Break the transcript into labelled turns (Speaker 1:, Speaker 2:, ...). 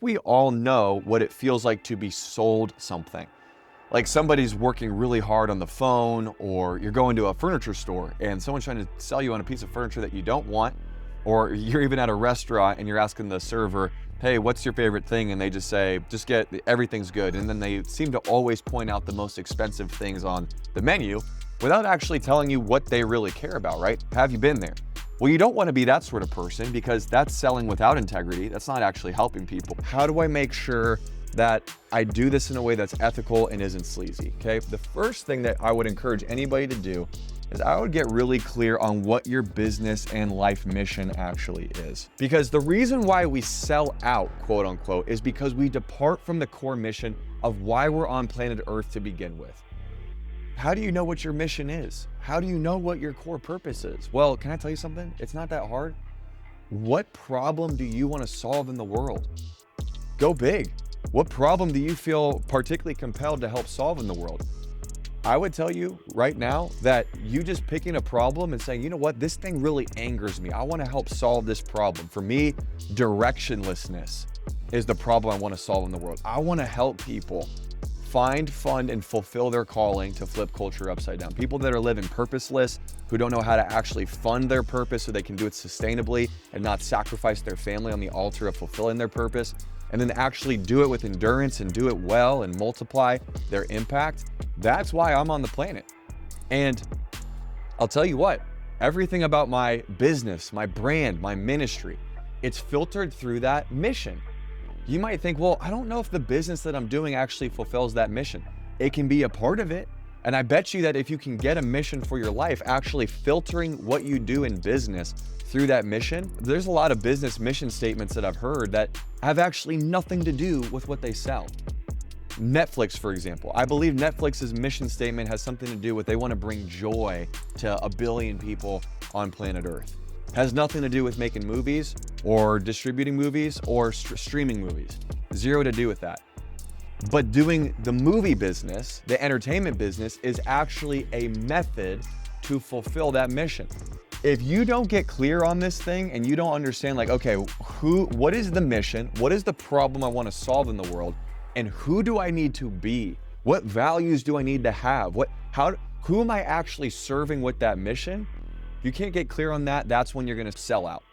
Speaker 1: We all know what it feels like to be sold something. Like somebody's working really hard on the phone, or you're going to a furniture store and someone's trying to sell you on a piece of furniture that you don't want, or you're even at a restaurant and you're asking the server, hey, what's your favorite thing? And they just say, just get everything's good. And then they seem to always point out the most expensive things on the menu without actually telling you what they really care about, right? Have you been there? Well, you don't want to be that sort of person because that's selling without integrity. That's not actually helping people. How do I make sure that I do this in a way that's ethical and isn't sleazy? Okay, the first thing that I would encourage anybody to do is I would get really clear on what your business and life mission actually is. Because the reason why we sell out, quote unquote, is because we depart from the core mission of why we're on planet Earth to begin with. How do you know what your mission is? How do you know what your core purpose is? Well, can I tell you something? It's not that hard. What problem do you want to solve in the world? Go big. What problem do you feel particularly compelled to help solve in the world? I would tell you right now that you just picking a problem and saying, you know what, this thing really angers me. I want to help solve this problem. For me, directionlessness is the problem I want to solve in the world. I want to help people find, fund, and fulfill their calling to flip culture upside down. People that are living purposeless, who don't know how to actually fund their purpose so they can do it sustainably and not sacrifice their family on the altar of fulfilling their purpose, and then actually do it with endurance and do it well and multiply their impact. That's why I'm on the planet. And I'll tell you what, everything about my business, my brand, my ministry, it's filtered through that mission. You might think, well, I don't know if the business that I'm doing actually fulfills that mission. It can be a part of it. And I bet you that if you can get a mission for your life, actually filtering what you do in business through that mission, there's a lot of business mission statements that I've heard that have actually nothing to do with what they sell. Netflix, for example. I believe Netflix's mission statement has something to do with they want to bring joy to 1 billion people on planet Earth. Has nothing to do with making movies or distributing movies or streaming movies. Zero to do with that. But doing the movie business, the entertainment business, is actually a method to fulfill that mission. If you don't get clear on this thing and you don't understand, like, okay, what is the mission? What is the problem I want to solve in the world? And who do I need to be? What values do I need to have? Who am I actually serving with that mission? If you can't get clear on that, that's when you're going to sell out.